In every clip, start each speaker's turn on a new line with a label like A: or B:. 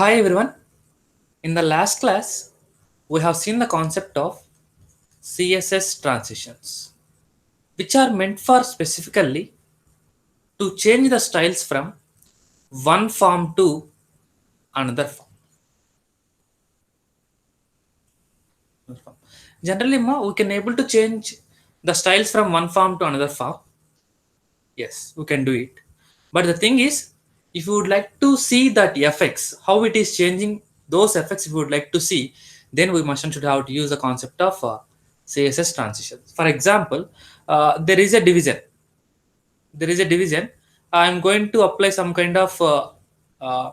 A: Hi everyone. In the last class, we have seen the concept of CSS transitions, which are meant for specifically to change the styles from one form to another form. Generally, we can able to change the styles from one form to another form. Yes, we can do it. But the thing is, if you would like to see that effects, how it is changing those effects, if you would like to see, then we must should have to use the concept of CSS transitions. For example, there is a division. There is a division. I'm going to apply some kind of uh,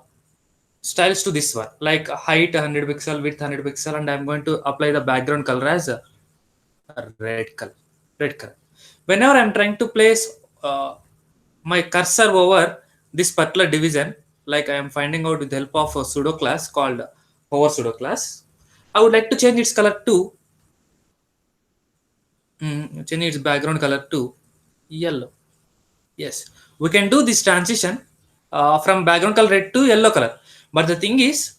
A: styles to this one, like height 100 pixel, width 100 pixel, and I'm going to apply the background color as a red color. Red color. Whenever I'm trying to place uh, my cursor over this particular division, like I am finding out with the help of a pseudo class called hover pseudo class, I would like to change its color to change its background color to yellow. Yes, we can do this transition from background color red to yellow color. But the thing is,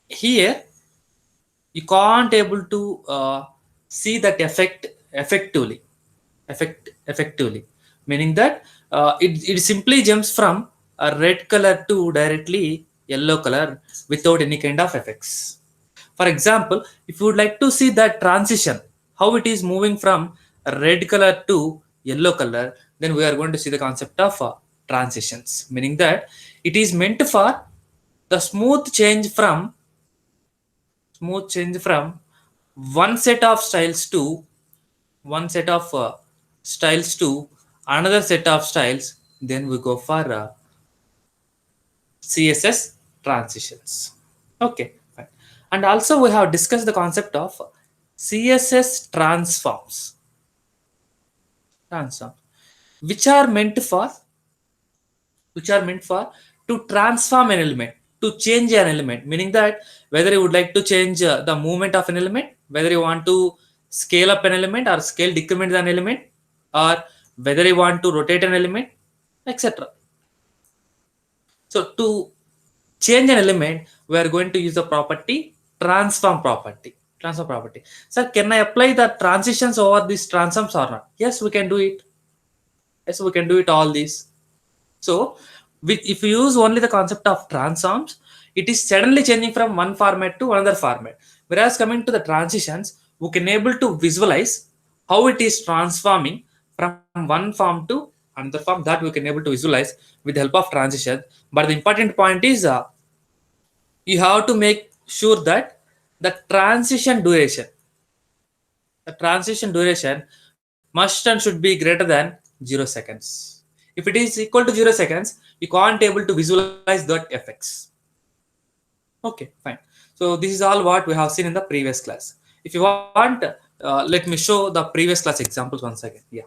A: here you can't able to see that effectively, meaning that it simply jumps from a red color to directly yellow color without any kind of effects. For example, if you would like to see that transition, how it is moving from a red color to yellow color, then we are going to see the concept of transitions, meaning that it is meant for the smooth change from one set of styles to one set of styles to another set of styles. Then we go for CSS transitions. Okay, fine. And also we have discussed the concept of CSS transform, which are meant for to transform an element, to change an element, meaning that whether you would like to change the movement of an element, whether you want to scale up an element or scale decrement an element, or whether you want to rotate an element, etc. So to change an element, we are going to use the property transform property. Transform property. Sir, can I apply the transitions over these transforms or not? Yes, we can do it. Yes, we can do it all these. So, if you use only the concept of transforms, it is suddenly changing from one format to another format. Whereas coming to the transitions, we can able to visualize how it is transforming from one form to another form, that we can able to visualize with the help of transition. But the important point is you have to make sure that the transition duration must and should be greater than 0 seconds. If it is equal to 0 seconds, you can't able to visualize that effects. Okay, fine. So this is all what we have seen in the previous class. If you want, let me show the previous class examples once again. Yeah.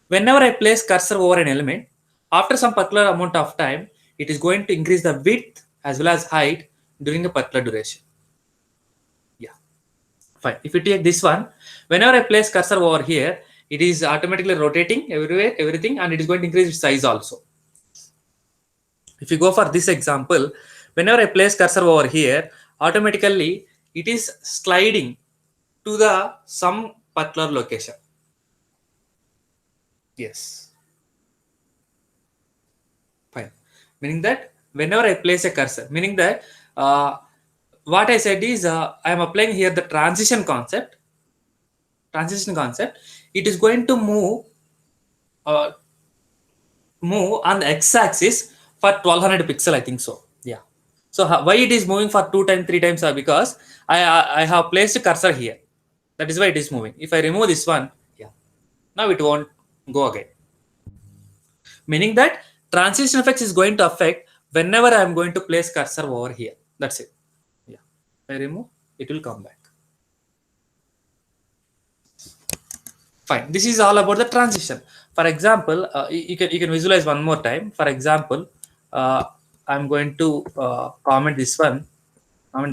A: Whenever I place cursor over an element, after some particular amount of time, it is going to increase the width as well as height during a particular duration. Yeah. Fine. If you take this one, whenever I place cursor over here, it is automatically rotating everywhere, everything, and it is going to increase its size also. If you go for this example, whenever I place cursor over here, automatically it is sliding to the some particular location. Yes. Fine. Meaning that whenever I place a cursor, meaning that what I said is I am applying here the transition concept. It is going to uh, move on the x-axis for 1200 pixel, I think so. Yeah. So why it is moving for 2 times 3 times because I have placed a cursor here, that is why it is moving. If I remove this one, yeah, now it won't go again, meaning that transition effects is going to affect whenever I am going to place cursor over here. That's it. Yeah, if I remove, it will come back. Fine. This is all about the transition. For example, you can visualize one more time. For example, I'm going to comment this one, and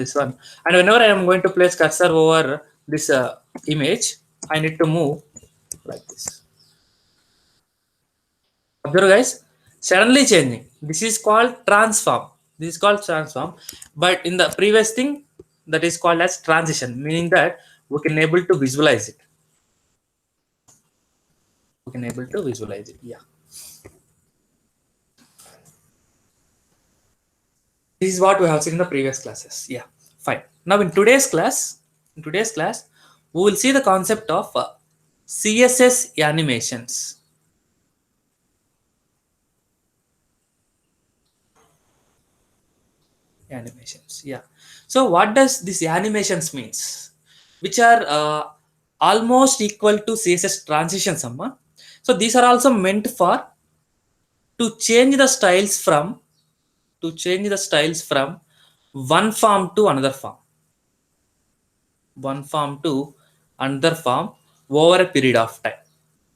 A: whenever I am going to place cursor over this image, I need to move like this. Observe guys, suddenly changing. This is called transform. This is called transform. But in the previous thing, that is called as transition, meaning that we can able to visualize it. We can able to visualize it. Yeah. This is what we have seen in the previous classes. Yeah. Fine. Now in today's class, we will see the concept of CSS animations. Animations. Yeah. So what does this animations means? Which are almost equal to CSS transitions, Amma. So these are also meant for to change the styles from one form to another form, one form to another form over a period of time,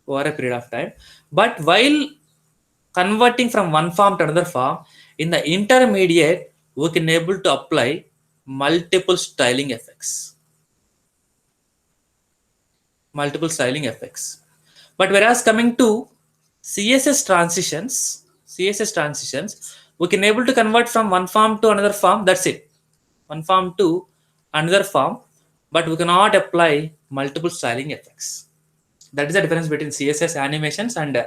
A: over a period of time. But while converting from one form to another form, in the intermediate we can able to apply multiple styling effects, multiple styling effects. But whereas coming to CSS transitions, CSS transitions, we can able to convert from one form to another form. That's it, one form to another form, but we cannot apply multiple styling effects. That is the difference between CSS animations and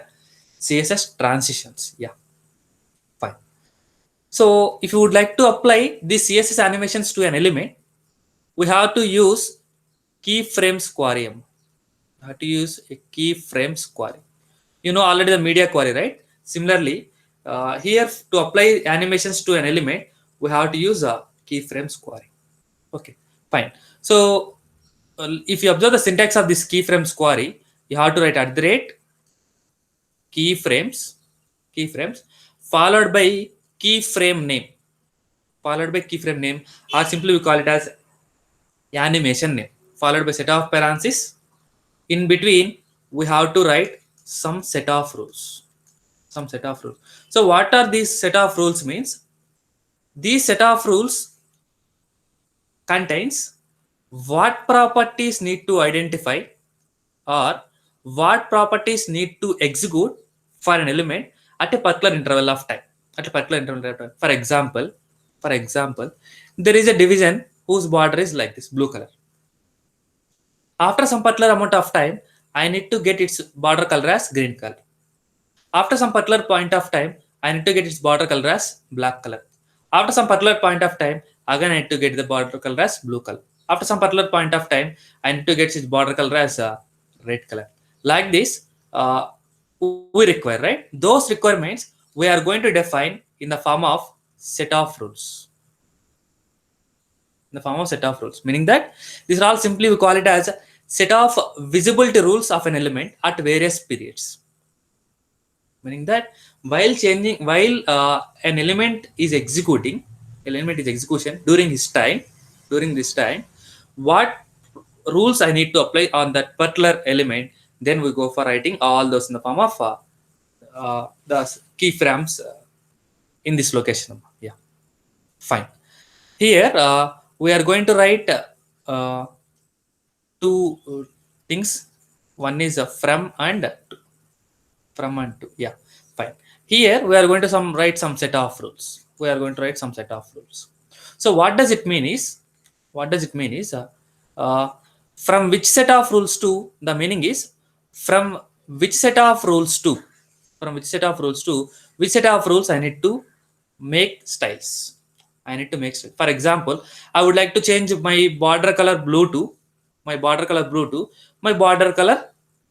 A: CSS transitions. Yeah, fine. So if you would like to apply these CSS animations to an element, we have to use keyframes query. Have to use a keyframes query. You know already the media query, right? Similarly, here to apply animations to an element, we have to use a keyframes query. Okay, fine. So if you observe the syntax of this keyframes query, you have to write at the rate keyframes, keyframes followed by keyframe name, followed by keyframe name, or simply we call it as animation name, followed by set of parentheses. In between, we have to write some set of rules, some set of rules. So what are these set of rules means? These set of rules contains what properties need to identify or what properties need to execute for an element at a particular interval of time, at a particular interval of time. For example, there is a division whose border is like this, blue color. After some particular amount of time, I need to get its border color as green color. After some particular point of time, I need to get its border color as black color. After some particular point of time, again I need to get the border color as blue color. After some particular point of time, I need to get its border color as red color. Like this, we require, right? Those requirements we are going to define in the form of set of rules. In the form of set of rules, meaning that these are all simply we call it as a set of visibility rules of an element at various periods, meaning that while an element is executing, element is execution during his time, during this time, what rules I need to apply on that particular element, then we go for writing all those in the form of the keyframes in this location. Yeah, fine. Here we are going to write two things. One is from and to. From and to. Yeah, fine. Here we are going to write some set of rules. We are going to write some set of rules. So what does it mean is, what does it mean is uh, from which set of rules to, the meaning is from which set of rules to, from which set of rules to which set of rules I need to make styles. I need to make styles. For example, I would like to change my border color blue to, my border color blue to my border color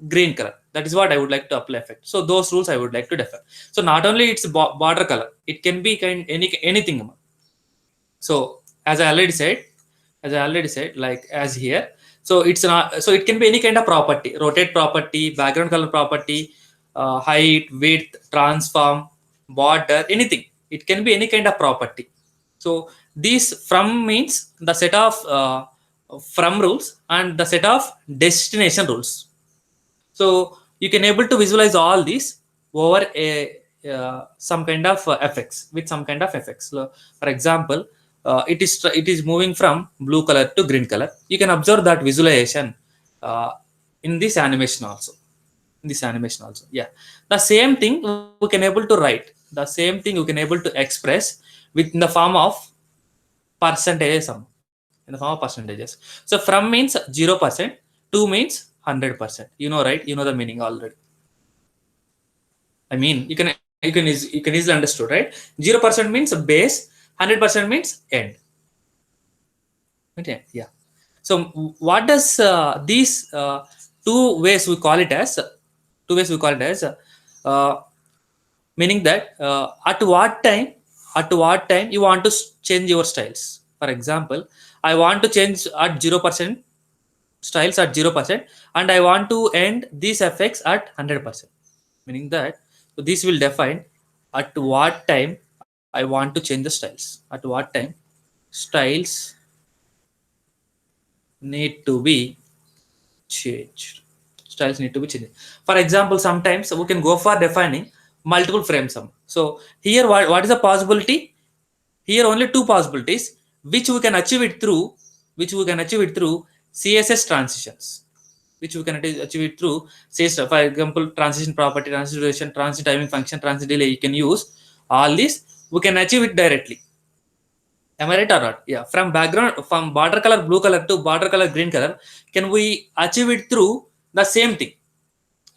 A: green color. That is what I would like to apply effect. So those rules I would like to define. So not only it's border color, it can be anything. So as I already said, like as here, so it's not, so it can be any kind of property, rotate property, background color property, height, width, transform, border, anything. It can be any kind of property. So these from means the set of from rules and the set of destination rules. So you can able to visualize all these over a some kind of effects, with some kind of effects. So, for example, it is moving from blue color to green color. You can observe that visualization uh, in this animation also. In this animation also, yeah. The same thing we can able to write. The same thing you can able to express with in the form of percentages, in the form of percentages. So from means 0%, to means 100%. You know, right? You know the meaning already. I mean, you can easily understood, right? 0% means base, 100% means end. Okay, yeah. So what does these two ways we call it as? Two ways we call it as, meaning that at what time you want to change your styles. For example, I want to change at 0% styles at 0%, and I want to end these effects at 100%. Meaning that, so this will define at what time I want to change the styles. At what time styles need to be changed. Styles need to be changed. For example, sometimes we can go for defining multiple frames. So here, what is the possibility? Here only two possibilities, which we can achieve it through, CSS transitions. Which we can achieve it through CSS. For example, transition property, transition duration, transition timing function, transition delay. You can use all these. We can achieve it directly. Am I right or not? Yeah. From background, from border color blue color to border color green color, can we achieve it through the same thing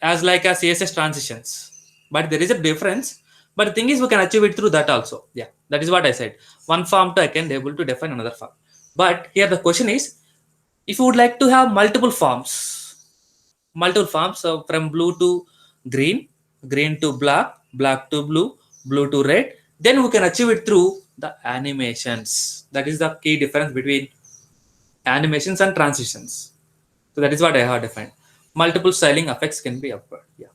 A: as like a CSS transitions? But there is a difference. But the thing is, we can achieve it through that also. Yeah, that is what I said. One form to I can able to define another form. But here the question is, if you would like to have multiple forms, so from blue to green, green to black, black to blue, blue to red, then we can achieve it through the animations. That is the key difference between animations and transitions. So that is what I have defined. Multiple styling effects can be upward. Yeah.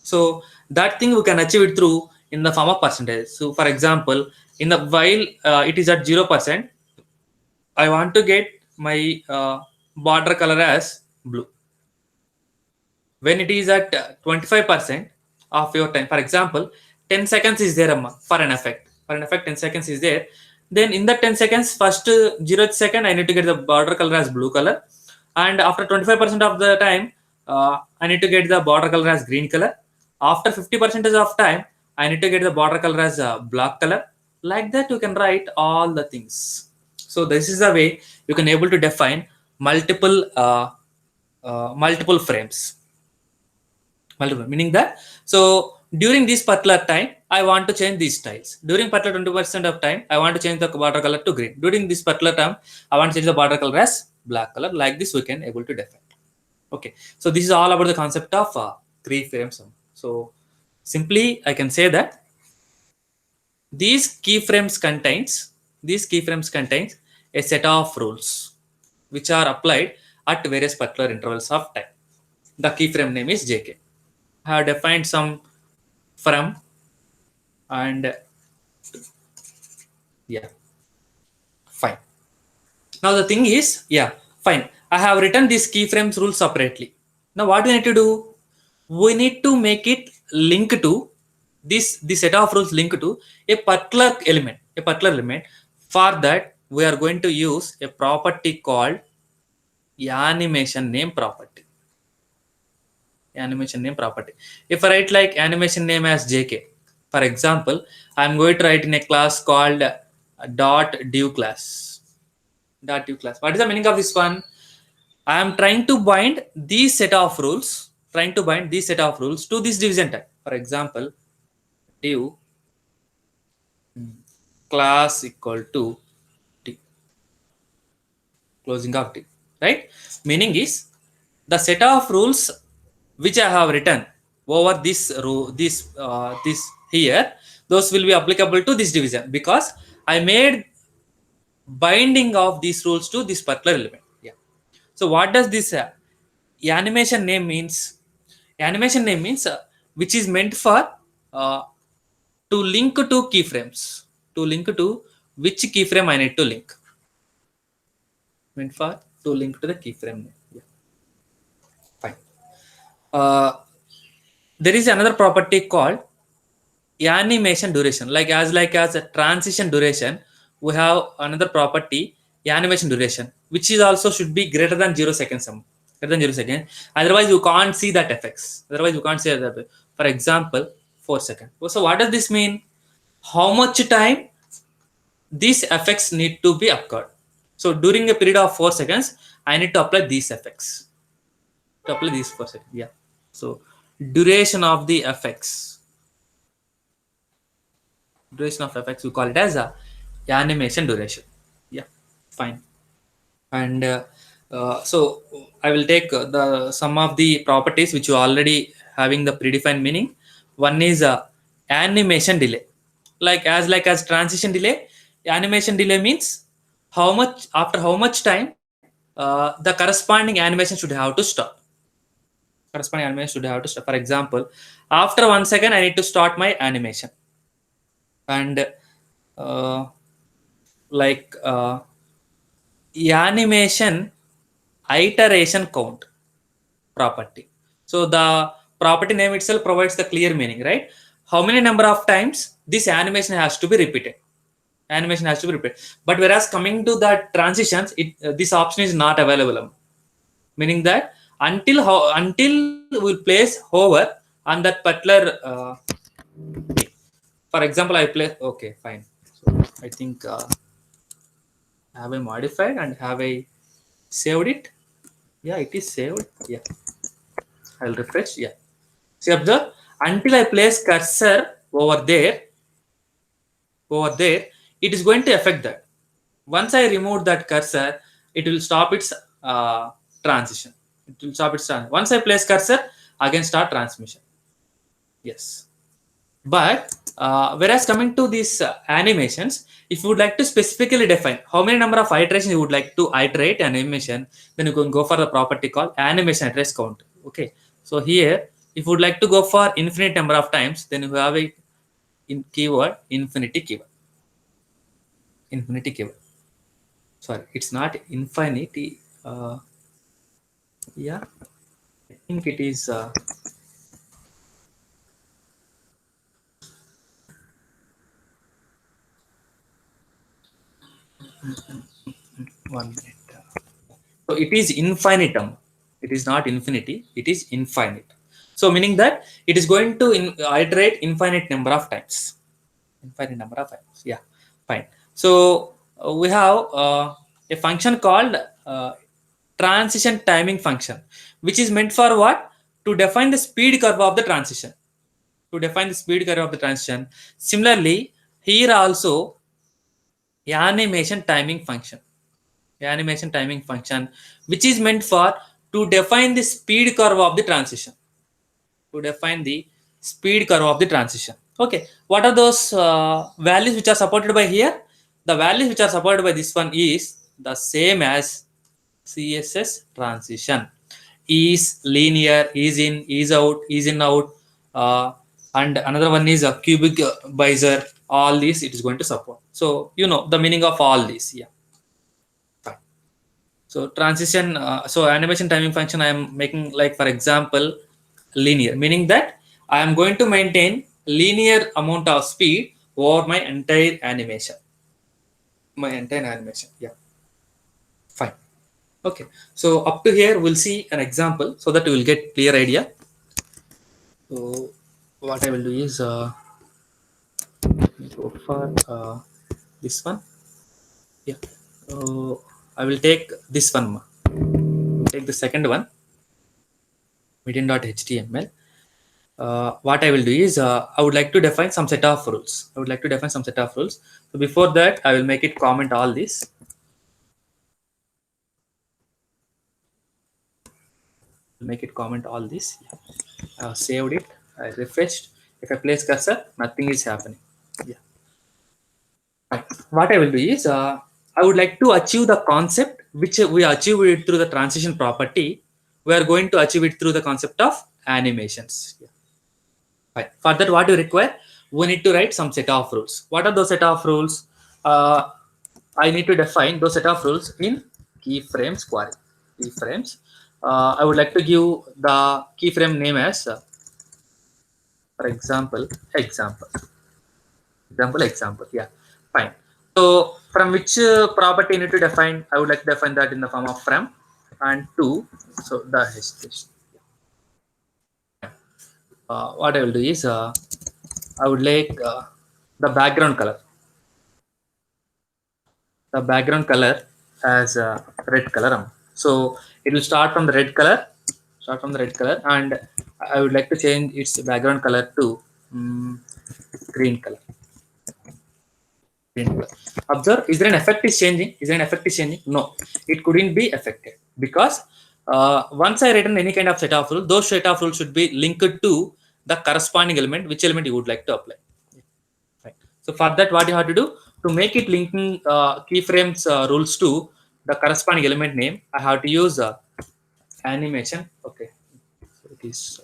A: So that thing we can achieve it through in the form of percentage. So for example, in the while it is at 0%, I want to get my border color as blue. When it is at 25% of your time, for example, 10 seconds is there, for an effect. For an effect, 10 seconds is there. Then in that 10 seconds, first 0th second, I need to get the border color as blue color. And after 25% of the time, I need to get the border color as green color. After 50% of time, I need to get the border color as black color. Like that, you can write all the things. So this is the way you can able to define multiple frames. Multiple, meaning that, so during this particular time, I want to change these styles. During particular 20% of time, I want to change the border color to green. During this particular time, I want to change the border color as black color. Like this, we can able to define. Okay, so this is all about the concept of keyframes. So simply, I can say that these keyframes contains a set of rules which are applied at various particular intervals of time. The keyframe name is JK. I have defined some from, and yeah, fine. Now the thing is, yeah, fine. I have written this keyframes rule separately. Now what we need to do? We need to make it link to this set of rules link to a particular element. A particular element. For that, we are going to use a property called animation name property. Animation name property. If I write like animation name as JK, for example, I'm going to write in a class called dot div class. Dot div class. What is the meaning of this one? I am trying to bind these set of rules. Trying to bind these set of rules to this division type. For example, div class equal to t, closing of t, right? Meaning is the set of rules which I have written over this row, this here, those will be applicable to this division because I made binding of these rules to this particular element. Yeah. So what does this animation name means? Animation name means which is meant for uh, to link to keyframes. To link to which keyframe I need to link. Meant for to link to the keyframe name. Yeah. Fine. Uh, there is another property called animation duration. Like as a transition duration, we have another property animation duration, which is also should be greater than 0 seconds. Greater than 0 seconds. Otherwise, you can't see that effects. Otherwise, you can't see that. For example, 4 seconds. So what does this mean? How much time these effects need to be occurred. So during a period of 4 seconds, I need to apply these effects. To apply these 4 seconds. Yeah. So duration of the effects. Duration of effects, we call it as a animation duration. Yeah. Fine. And so I will take the some of the properties which you already having the predefined meaning. One is animation delay, like as transition delay. Animation delay means how much, after how much time the corresponding animation should have to start. Corresponding animation should have to start. For example, after 1 second I need to start my animation. And uh, like animation iteration count property. So the property name itself provides the clear meaning, right? How many number of times this animation has to be repeated. Animation has to be repeated. But whereas coming to the transitions, this option is not available. Meaning that until we place hover on that particular, for example, I place. Okay, fine. So I think have I modified and have I saved it? Yeah, it is saved. Yeah, I'll refresh. Yeah. See, observe, until I place cursor over there, it is going to affect that. Once I remove that cursor, it will stop its transition. It will stop its transition. Once I place cursor, again start transmission. Yes. But whereas coming to these animations, if you would like to specifically define how many number of iterations you would like to iterate an animation, then you can go for the property called animation iteration count. Okay. So here, if you would like to go for infinite number of times, then you have a in keyword infinity keyword. Infinity keyword. Sorry, it's not infinity. Yeah, I think it is. One minute. So it is infinitum. It is not infinity. It is infinite. So meaning that it is going to iterate infinite number of times. Infinite number of times. Yeah, fine. So we have a function called transition timing function, which is meant for what? To define the speed curve of the transition. To define the speed curve of the transition. Similarly, here also animation timing function. Animation timing function, which is meant for to define the speed curve of the transition. To define the speed curve of the transition. Okay, what are those values which are supported by here? The values which are supported by this one is the same as CSS transition. Is linear, is in, is out, is in out, and another one is a cubic visor. All these it is going to support. So you know the meaning of all these. Yeah. Fine. So transition, so animation timing function I am making, like for example, linear, meaning that I am going to maintain linear amount of speed over my entire animation. My entire animation. Yeah, fine. Okay. So up to here we'll see an example so that you will get clear idea. So what I will do is go for this one. Yeah. So I will take this one. Take the second one, median.html. What I will do is I would like to define some set of rules. I would like to define some set of rules. So before that, I will make it comment all this. Make it comment all this. Yeah. Saved it. I refreshed. If I place cursor, nothing is happening. Yeah. Right. What I will do is I would like to achieve the concept which we achieve it through the transition property. We are going to achieve it through the concept of animations. Yeah. Right. For that, what you require? We need to write some set of rules. What are those set of rules? Uh, I need to define those set of rules in keyframes query. Keyframes. I would like to give the keyframe name as, for example, example. Yeah, fine. So from which property you need to define? I would like to define that in the form of from and to. So the hesitation. What I will do is I would like the background color. the background color as red color. So it will start from the red color, and I would like to change its background color to um, green color. Green color. Observe, is there an effect is changing? Is there an effect is changing? No, it couldn't be affected because once I written any kind of set of rules, those set of rules should be linked to the corresponding element, which element you would like to apply. Right. So for that, what you have to do to make it linking keyframes rules to the corresponding element name, I have to use animation. Okay, so it is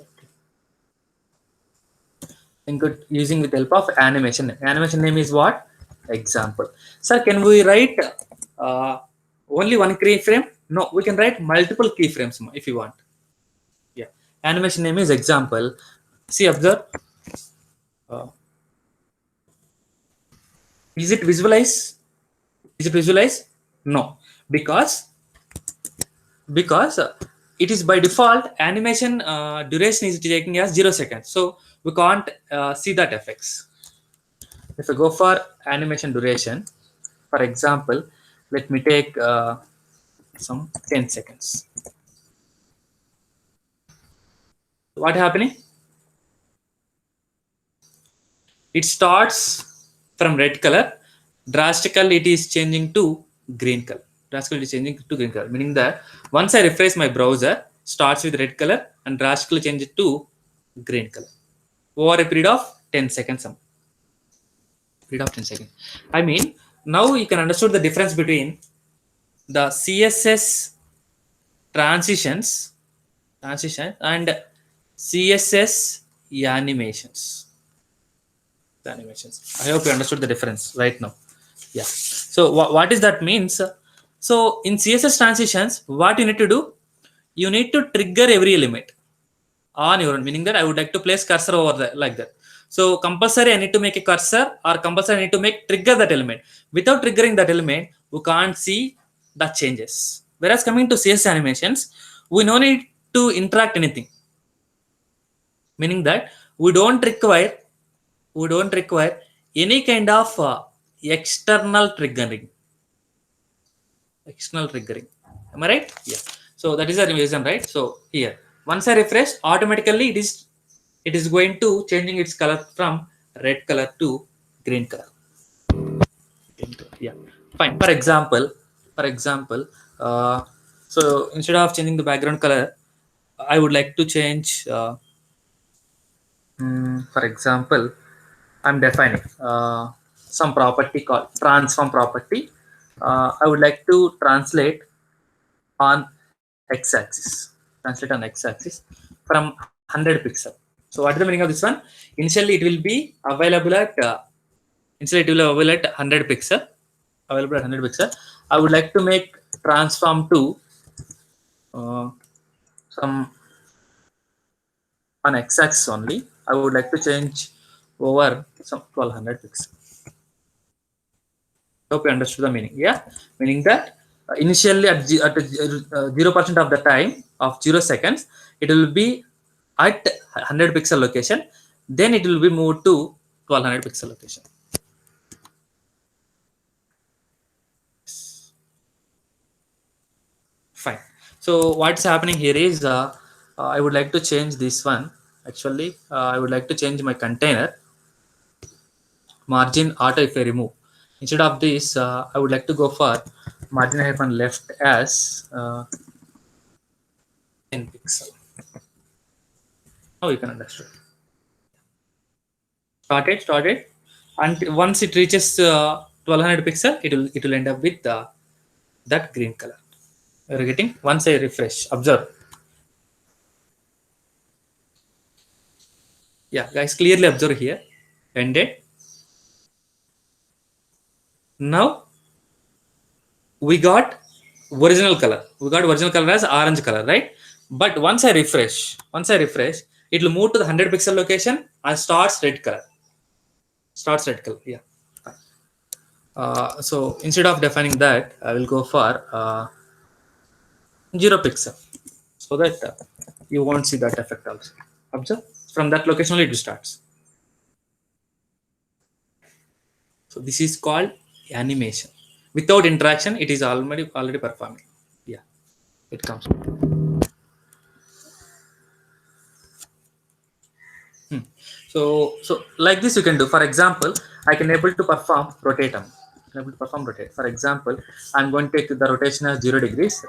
A: using with the help of animation. Animation name is what? Example. Sir, can we write uh, only one keyframe? No, we can write multiple keyframes if you want. Yeah. Animation name is example. See, observe. Uh, is it visualize? Is it visualize? No, because because it is by default animation duration is taking as 0 seconds, so we can't see that effects. If I go for animation duration, for example, let me take some 10 seconds. What happening? It starts from red color, drastically it is changing to green color. Drastically it is changing to green color, meaning that once I refresh my browser, starts with red color and drastically change it to green color over a period of 10 seconds. Period of 10 seconds. I mean, now you can understand the difference between the CSS transitions, and CSS animations. I hope you understood the difference right now. Yeah. So what is that means? So in CSS transitions, what you need to do? You need to trigger every element on your own, meaning that I would like to place cursor over there like that. So compulsory I need to make a cursor, or compulsory I need to make trigger that element. Without triggering that element, we can't see the changes. Whereas coming to CSS animations, we no need to interact anything, meaning that we don't require any kind of external triggering. Am I right? Yeah. So that is the reason, right? So here, once I refresh, automatically it is going to changing its color from red color to green color. Yeah, fine. For example, uh, so instead of changing the background color, I would like to change for example, I'm defining some property called transform property. I would like to translate on x-axis. Translate on x-axis from 100 pixel. So what is the meaning of this one? Initially, it will be available at 100 pixel. Available at 100 pixel. I would like to make transform to uh, some on x-axis only. I would like to change over some 1200 pixel. Hope you understood the meaning. Yeah, meaning that initially at 0% of the time of 0 seconds, it will be at 100 pixel location. Then it will be moved to 1200 pixel location. Fine. So what's happening here is I would like to change this one. Actually, I would like to change my container margin auto if I remove. Instead of this, I would like to go for margin hyphen left as 10 pixel. Now you can understand. Started, and once it reaches 1200 pixel, it will end up with that green color. You're getting once I refresh. Observe. Yeah, guys, clearly observe here. Ended. Now we got original color. We got original color as orange color, right? But once I refresh, it will move to the 100 pixel location and starts red color. Yeah. So instead of defining that, I will go for 0 pixel, so that you won't see that effect also. Observe, from that location only it starts. So this is called animation. without interaction it is already performing. Yeah, it comes. Hmm. So like this you can do. For example, I can able to perform rotate. I'm able to perform rotate. For example, I'm going to take the rotation as 0 degrees.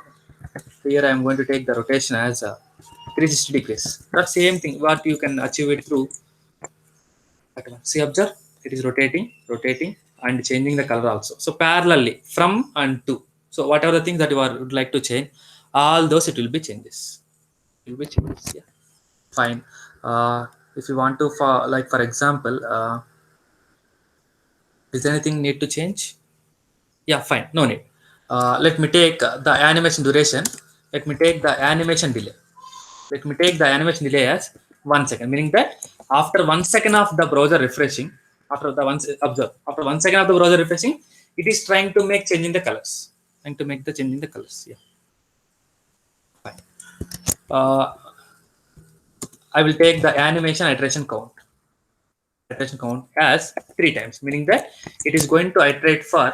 A: Here I'm going to take the rotation as 360 degrees. The same thing what you can achieve it through. See, observe, it is rotating and changing the color also. So parallelly from and to. So whatever the things that would like to change, all those it will be changes. It will be changes. Yeah, fine. If you want to, for like for example, is there anything need to change? Yeah, fine. No need. Let me take the animation duration. Let me take the animation delay. Let me take the animation delay as 1 second, meaning that after 1 second of the browser refreshing, after 1 second of the browser refreshing, it is trying to make change in the colors. Trying to make the change in the colors. Yeah, fine. Uh, I will take the animation iteration count as 3 times, meaning that it is going to iterate for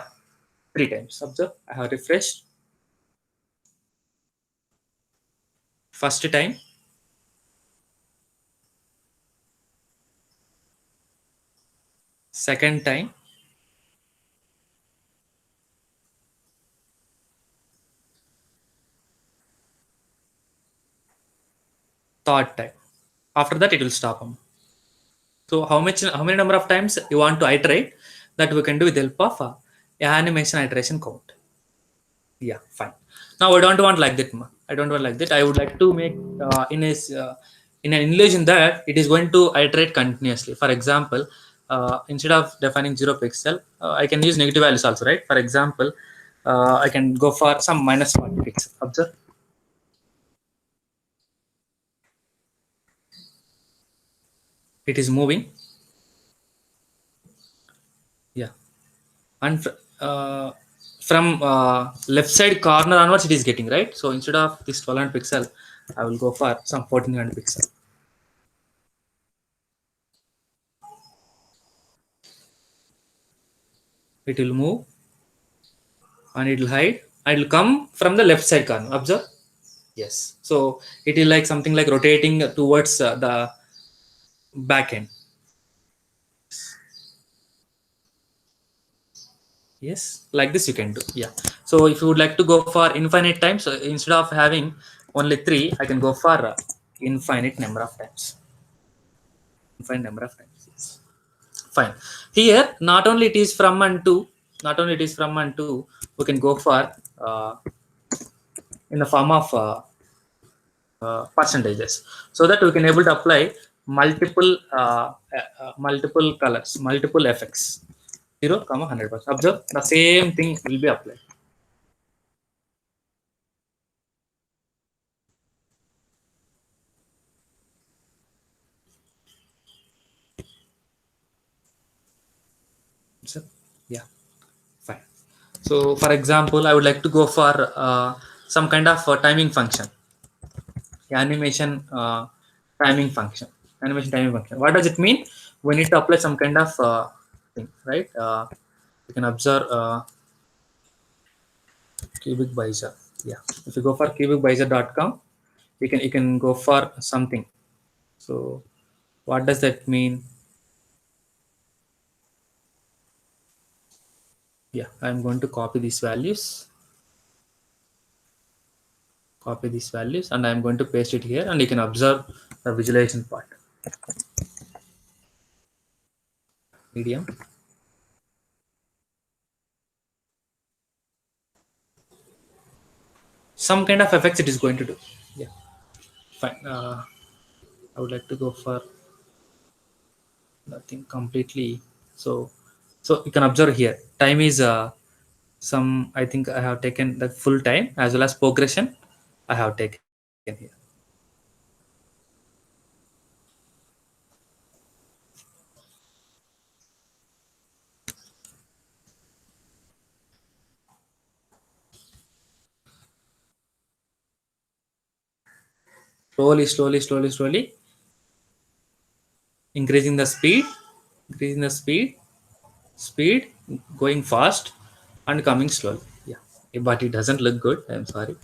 A: 3 times. Observe, I have refreshed first time, second time, third time. After that, it will stop. So how many number of times you want to iterate, that we can do with the help of animation iteration count. Yeah, fine. Now I don't want like that. I don't want like that. I would like to make in an illusion that it is going to iterate continuously. For example, instead of defining 0 pixel, I can use negative values also, right? For example, I can go for some minus 40 pixel. Observe, it is moving. Yeah, and from left side corner onwards it is getting, right. So instead of this 1200 pixel, I will go for some 1400 pixel. It will move and it will hide and it will come from the left side corner. Observe. Yes, so it is like something like rotating towards the back end. Yes, like this you can do. Yeah, so if you would like to go for infinite times, so instead of having only 3, I can go for infinite number of times. Infinite number of times. Yes. Fine. Here, not only it is from and to, not only it is from and to, we can go for uh, in the form of percentages, so that we can able to apply multiple colors, multiple effects. 0, 100%. Observe, the same thing will be applied. So, yeah, fine. So, for example, I would like to go for some kind of timing function. Animation timing function. Animation timing function, what does it mean? We need to apply some kind of thing, right. You can observe cubic Baeza. Yeah, if you go for cubicbaeza.com, you can go for something. So what does that mean? Yeah, I'm going to copy these values and I'm going to paste it here, and you can observe the visualization part. Medium. Some kind of effects it is going to do. Yeah, fine. I would like to go for nothing completely. So so you can observe here time is some, I think I have taken the full time as well as progression I have taken here. Slowly increasing the speed, increasing the speed, going fast, and coming slowly. Yeah, but it doesn't look good. I'm sorry.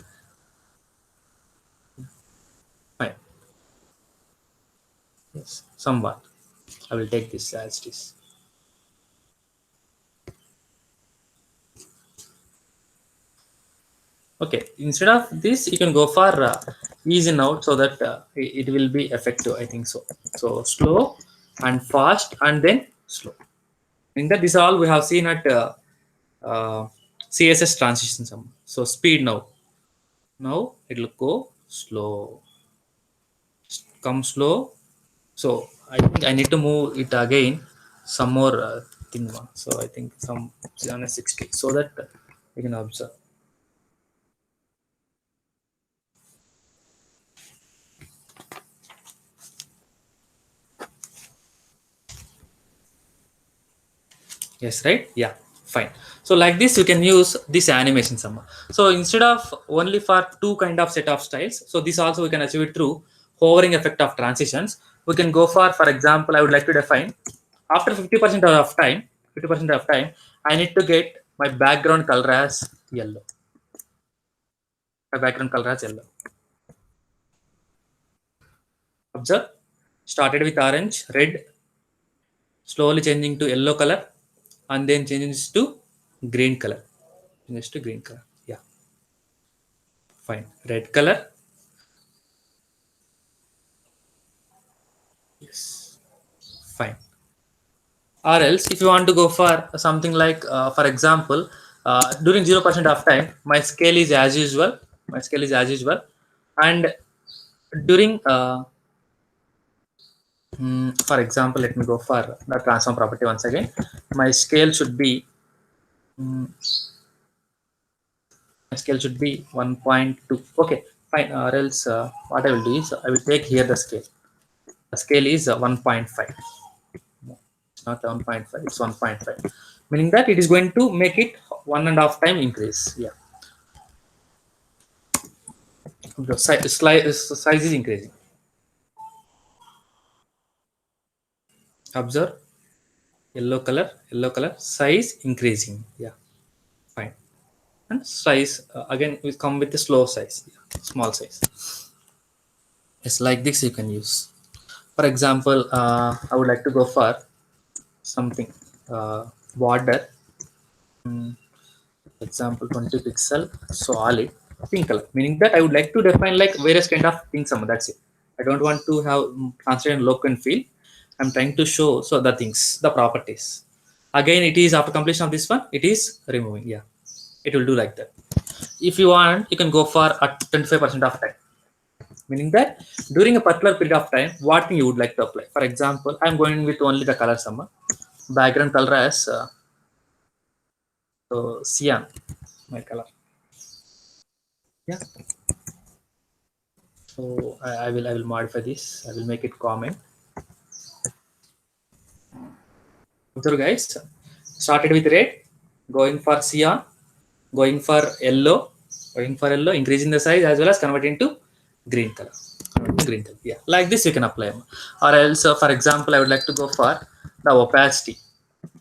A: Fine. Yes, somewhat. I will take this as it is. Okay, instead of this, you can go for ease in out so that it will be effective. I think so. So slow and fast and then slow. In that, this all we have seen at CSS transition sum. So speed now. Now it will go slow, come slow. So I think I need to move it again some more thing. So I think some 60 so that you can observe. Yes, right? Yeah, fine. So like this, you can use this animation summer. So instead of only for two kind of set of styles, so this also we can achieve it through hovering effect of transitions. We can go for example, I would like to define after 50% of time, 50% of time, I need to get my background color as yellow. My background color as yellow. Observe, started with orange, red, slowly changing to yellow color, and then changes to green color. Changes to green color. Yeah, fine. Red color. Yes, fine. Or else, if you want to go for something like, for example, during 0% of time, my scale is as usual. My scale is as usual, and during, for example, let me go for the transform property once again. My scale should be, mm, my scale should be 1.2. Okay, fine. Or else, what I will do is I will take here the scale. The scale is 1.5. It's not 1.5, it's 1.5, meaning that it is going to make it 1.5 time increase. Yeah, the size is increasing. Observe, yellow color, size increasing. Yeah, fine. And size again will come with the slow size. Yeah, small size. It's like this you can use. For example, I would like to go for something border. mm, Example 20 pixel solid pink color, meaning that I would like to define like various kind of things. That's it. I don't want to have transparent look and feel. I'm trying to show so the things, the properties. Again, it is after completion of this one, it is removing. Yeah, it will do like that. If you want, you can go for at 25% of time, meaning that during a particular period of time, what thing you would like to apply. For example, I'm going with only the color summer, background color as so cyan, my color. Yeah. So I will modify this. I will make it comment. So guys, started with red, going for cyan, going for yellow, increasing the size as well as converting to green color. Green color. Yeah, like this you can apply. Or else, for example, I would like to go for the opacity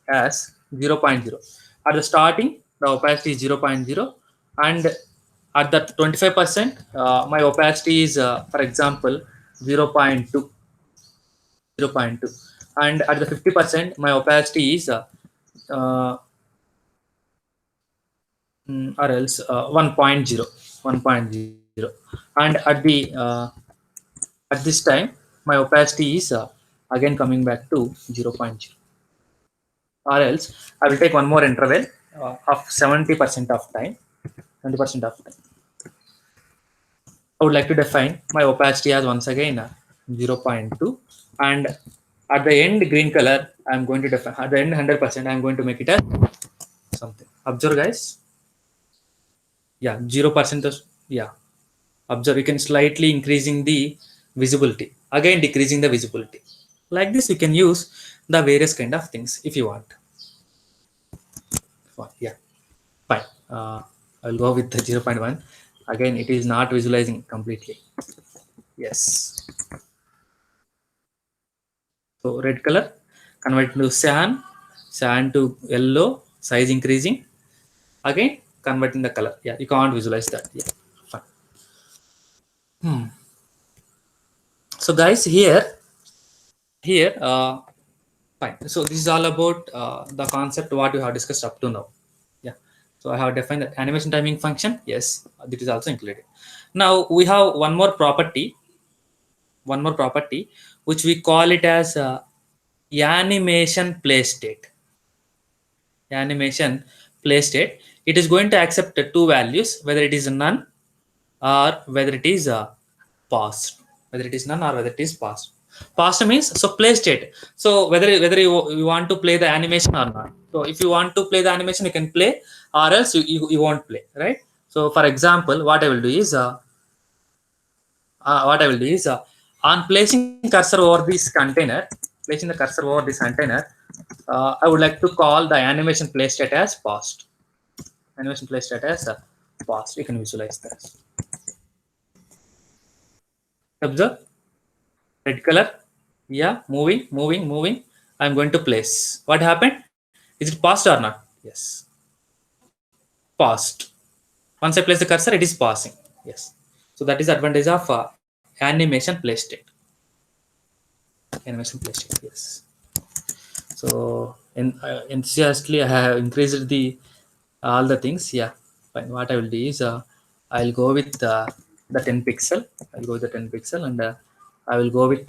A: as 0.0. At the starting, the opacity is 0.0, and at the 25%, my opacity is, for example, 0.2. 0.2, and at the 50% my opacity is uh, or else 1.0, 1.0, and at this time my opacity is again coming back to 0.0. Or else I will take one more interval of 70% of time. 70% of time I would like to define my opacity as once again 0.2, and at the end green color I'm going to define, at the end 100% I'm going to make it as something. Observe guys. Yeah, 0%. Yeah, observe, you can slightly increasing the visibility, again decreasing the visibility. Like this you can use the various kind of things if you want. Yeah, fine. I'll go with the 0.1. Again, it is not visualizing completely. Yes. So red color convert to cyan, cyan to yellow, size increasing, again converting the color. Yeah, you can't visualize that. Yeah, fine. So guys, here fine. So this is all about the concept what we have discussed up to now. Yeah. So I have defined the animation timing function. Yes, this is also included. Now we have one more property, which we call it as animation play state. Animation play state. It is going to accept two values, whether it is none or whether it is past. Whether it is none or whether it is past. Past means so play state. So whether you want to play the animation or not. So if you want to play the animation, you can play, or else you won't play, right? So for example, what I will do is on placing cursor over this container, placing the cursor over this container, I would like to call the animation play state as past. Animation play state as past. You can visualize that. Observe red color. Yeah, moving. I'm going to place. What happened? Is it past or not? Yes, past. Once I place the cursor, it is passing. Yes. So that is the advantage of animation play state. Animation play state. Yes. So enthusiastically, I have increased the all the things. Yeah. Fine. What I will do is I'll go with the 10 pixel. I'll go with the 10 pixel, and I will go with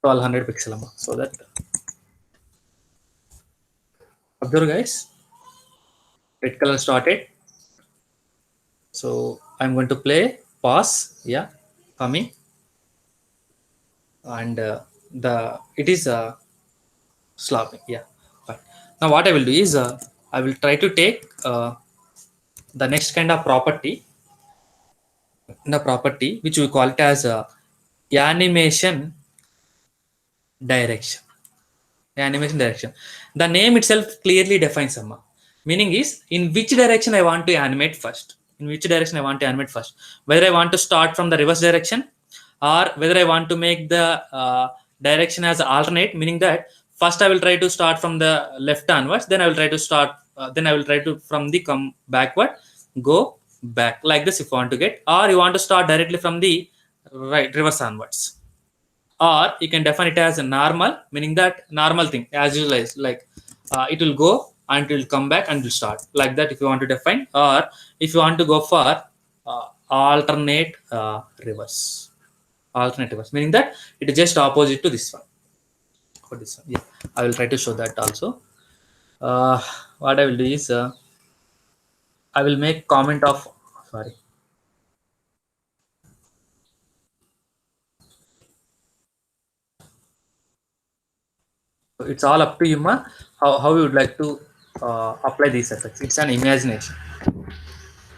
A: 1200 pixel so that observe guys, red color started. So I'm going to play pause. Yeah, coming, and the it is slapping. Yeah, fine. Now what I will do is I will try to take the next kind of property, the property which we call it as animation direction. Animation direction. The name itself clearly defines Amma. Meaning is in which direction I want to animate first. In which direction I want to animate first. Whether I want to start from the reverse direction, or whether I want to make the direction as alternate, meaning that first I will try to start from the left onwards, then I will try to start, then I will try to from the come backward, go back like this if you want to get, or you want to start directly from the right reverse onwards, or you can define it as a normal, meaning that normal thing as usual is like it will go and it will come back and will start like that if you want to define, or if you want to go for alternate reverse, alternate reverse, meaning that it is just opposite to this one. For this one, yeah, I will try to show that also. uh, what I will do is I will make comment of, sorry. So it's all up to you, ma, how you would like to apply these effects. It's an imagination,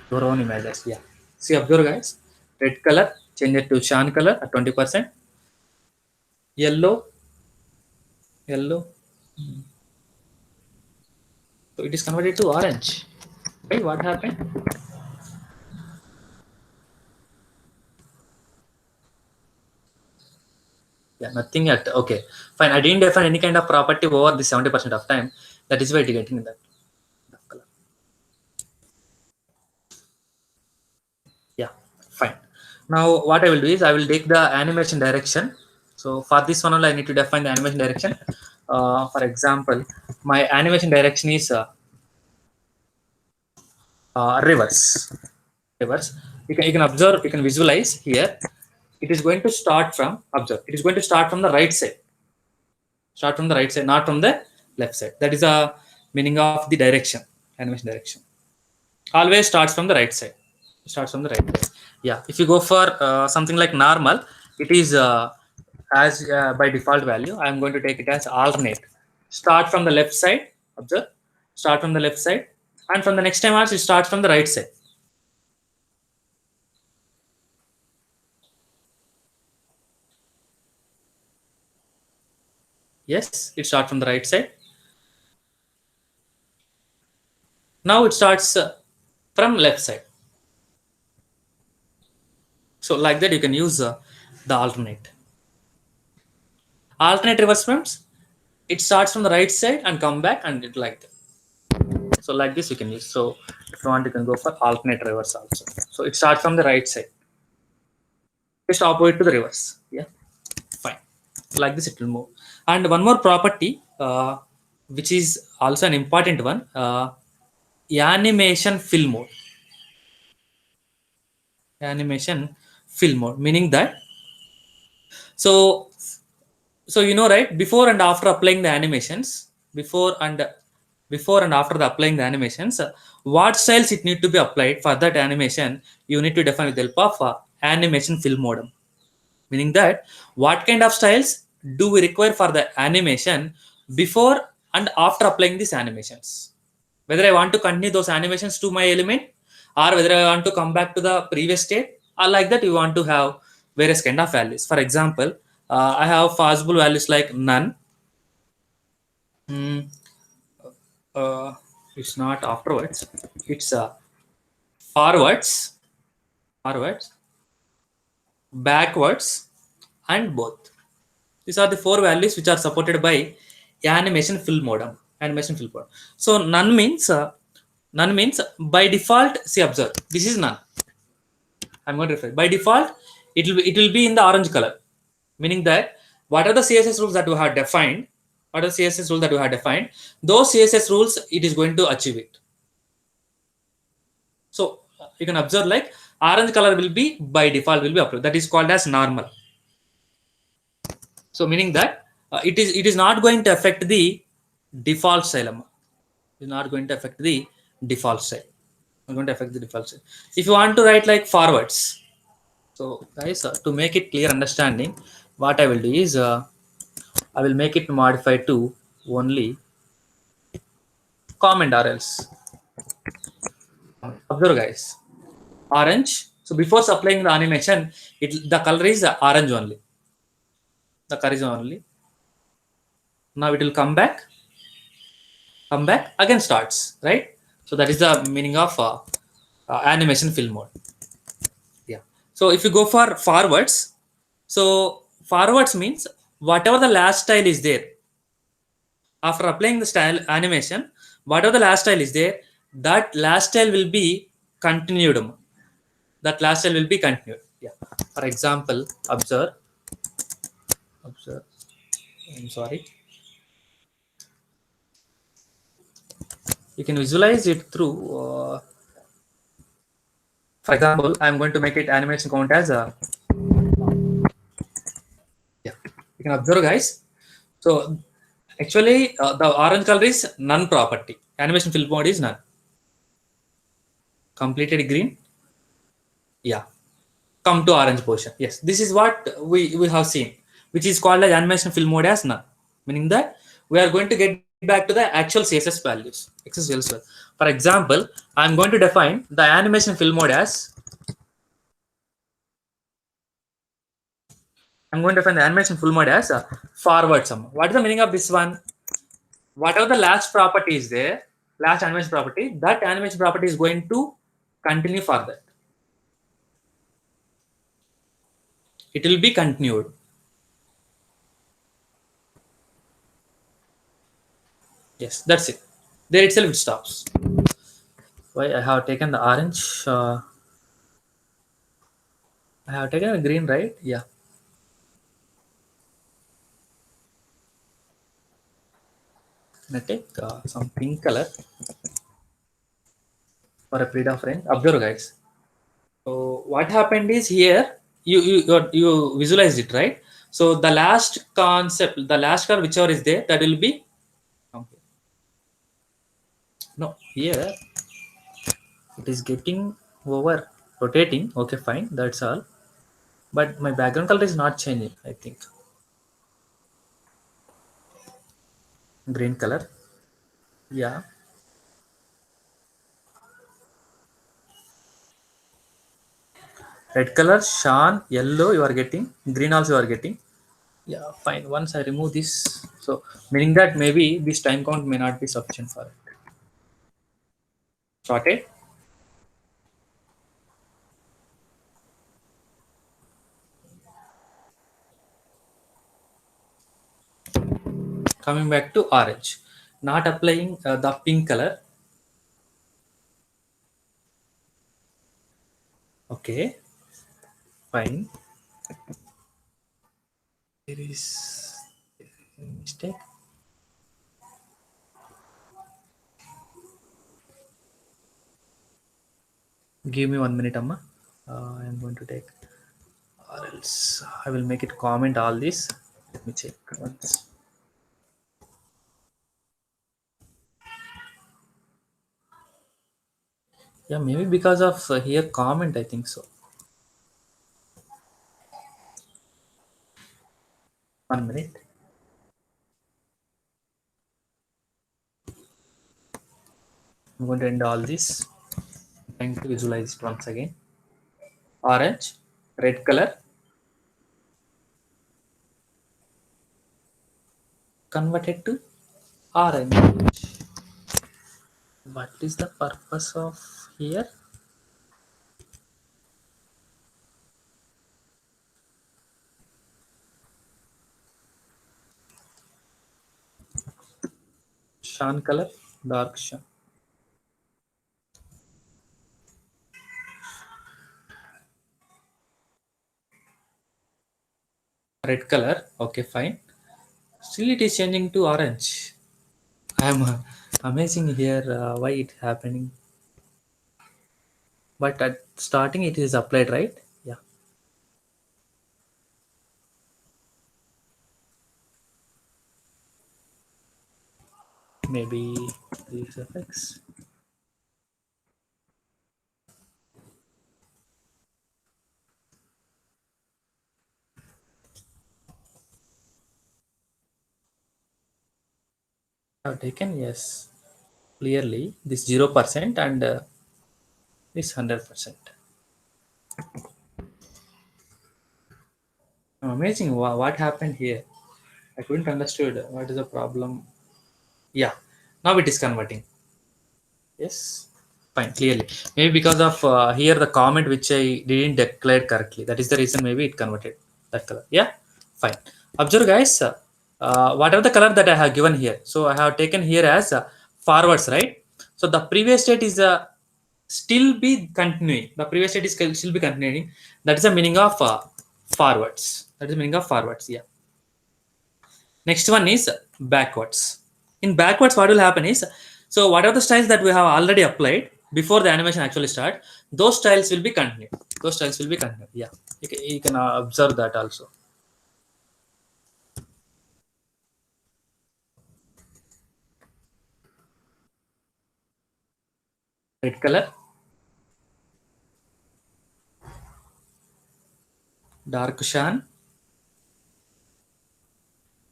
A: your own imagination. Yeah. See, observe, guys. Red color, change it to cyan color at 20%. Yellow, yellow. So it is converted to orange. Right? What happened? Yeah, nothing yet. Okay, fine. I didn't define any kind of property over the 70% of time. That is why it is getting that color. Yeah, fine. Now what I will do is I will take the animation direction. So for this one only I need to define the animation direction. For example, my animation direction is reverse. Reverse. You can observe, you can visualize here. It is going to start from, observe, it is going to start from the right side. Start from the right side, not from the left side. That is the meaning of the direction, animation direction. Always starts from the right side. Starts from the right side. Yeah. If you go for something like normal, it is as by default value. I am going to take it as alternate. Start from the left side. Observe. Start from the left side, and from the next time also it starts from the right side. Yes, it starts from the right side. Now it starts from left side. So like that you can use the alternate. Alternate reverse frames, it starts from the right side and come back and it like that. So like this you can use. So if you want, you can go for alternate reverse also. So it starts from the right side, just opposite to the reverse. Yeah, fine. Like this it will move. And one more property, which is also an important one, animation fill mode. Animation fill mode, meaning that, so right, before and after applying the animations, before and after the applying the animations, what styles it need to be applied for that animation, you need to define with the help of animation fill modem. Meaning that what kind of styles do we require for the animation before and after applying these animations, whether I want to continue those animations to my element, or whether I want to come back to the previous state, or like that you want to have various kind of values. For example, I have possible values like none. Hmm, uh, it's not afterwards, it's forwards, forwards, backwards, and both. These are the four values which are supported by animation fill modem. Animation fill modem. So none means by default. See, observe. This is none. I'm going to refer. By default, it will be in the orange color, meaning that what are the CSS rules that we have defined? What are the CSS rules that we have defined? Those CSS rules it is going to achieve it. So you can observe like orange color will be by default will be approved. That is called as normal. So meaning that it is not going to affect the default style. It is not going to affect the default style. Not going to affect the default style. If you want to write like forwards, so guys, to make it clear understanding, what I will do is I will make it modified to only comment or else. Observe guys, orange. So before supplying the animation, the color is orange only. The color is only. Now it will come back again starts, right? So that is the meaning of animation fill mode. Yeah. So if you go for forwards, so forwards means whatever the last style is there after applying the style animation, whatever the last style is there, that last style will be continued. That last style will be continued. Yeah. For example, observe. I'm sorry. You can visualize it through. For example, I'm going to make it animation count as a. Yeah. You can observe, guys. So actually, the orange color is none property. Animation fill mode is none. Completed green. Yeah. Come to orange portion. Yes. This is what we have seen, which is called as animation fill mode as none. Meaning that we are going to get back to the actual CSS values. For example, I'm going to define the animation fill mode as. I'm going to define the animation full mode as a forward sum. What is the meaning of this one? Whatever the last property is there, last animation property, that animation property is going to continue further. It will be continued. Yes, that's it. There itself it stops. Why I have taken the orange? I have taken the green, right? Yeah. I take some pink color for a period of range. Observe, guys. So what happened is here you visualize it, right? So the last concept, the last color whichever is there, that will be okay. No, here it is getting over rotating. Okay, fine, that's all. But my background color is not changing. I think green color. Yeah, red color, Sean, yellow. You are getting green also. You are getting. Yeah, fine. Once I remove this, so meaning that maybe this time count may not be sufficient for it. Sorted. Coming back to orange, not applying the pink color. Okay, fine. There is a mistake. Give me 1 minute, Amma. I'm going to take, or else I will make it comment all this. Let me check once. Yeah, maybe because of here comment, I think so. 1 minute. I'm going to end all this. Trying to visualize it once again. Orange, red color, converted to orange. What is the purpose of here? Shan color, dark shan. Red color, okay, fine. Still, it is changing to orange. I am amazing here why it happening. But at starting, it is applied, right? Yeah, maybe these effects. Have taken, yes, clearly this 0% and this 100%. Amazing. What happened here? I couldn't understood what is the problem. Yeah, now it is converting. Yes, fine, clearly. Maybe because of here the comment which I didn't declare correctly. That is the reason maybe it converted that color. Yeah, fine. Observe, guys. Whatever the color that I have given here, so I have taken here as forwards, right? So the previous state is still be continuing. The previous state is still be continuing. That is the meaning of forwards. That is the meaning of forwards. Yeah. Next one is backwards. In backwards, what will happen is, so what are the styles that we have already applied before the animation actually start? Those styles will be continued. Those styles will be continued. Yeah, you can observe that also. Red color, dark shan,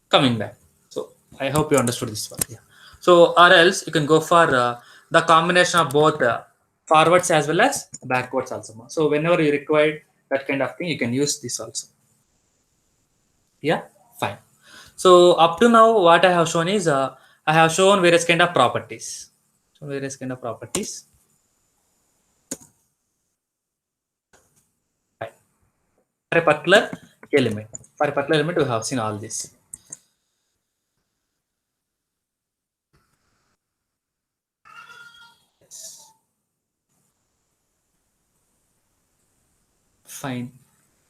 A: coming back. So I hope you understood this one. Yeah. So or else you can go for the combination of both forwards as well as backwards also. So whenever you require that kind of thing, you can use this also. Yeah, fine. So up to now, what I have shown is I have shown various kind of properties. So various kind of properties. Fine. For a particular element. For a particular element, we have seen all this. Yes. Fine.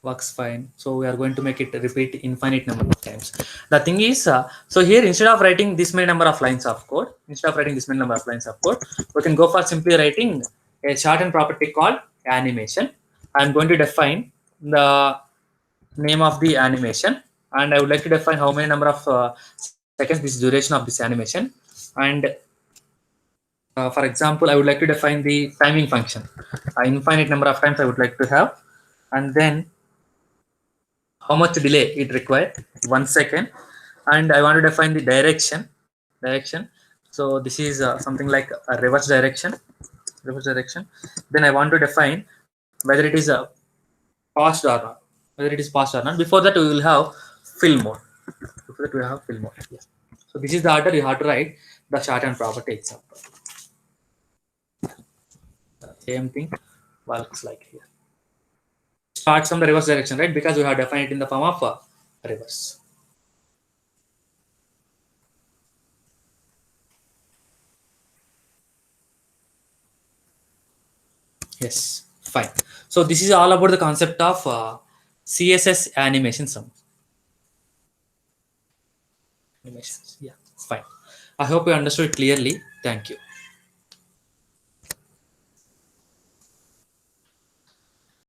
A: Works fine. So we are going to make it repeat infinite number of times. The thing is, so here instead of writing this many number of lines of code, instead of writing this many number of lines of code, we can go for simply writing a shortened property called animation. I'm going to define the name of the animation, and I would like to define how many number of seconds this duration of this animation, and for example I would like to define the timing function, infinite number of times I would like to have, and then how much delay it required, 1 second, and I want to define the direction. So this is something like a reverse direction. Then I want to define whether it is a passed or not, before that we will have fill mode. Before that we have fill mode. Yeah. So this is the order you have to write the shorthand property example. Same thing works like here. Starts from the reverse direction, right? Because we have defined it in the form of reverse. Yes, fine. So this is all about the concept of CSS animations. Yeah, fine. I hope you understood clearly. Thank you.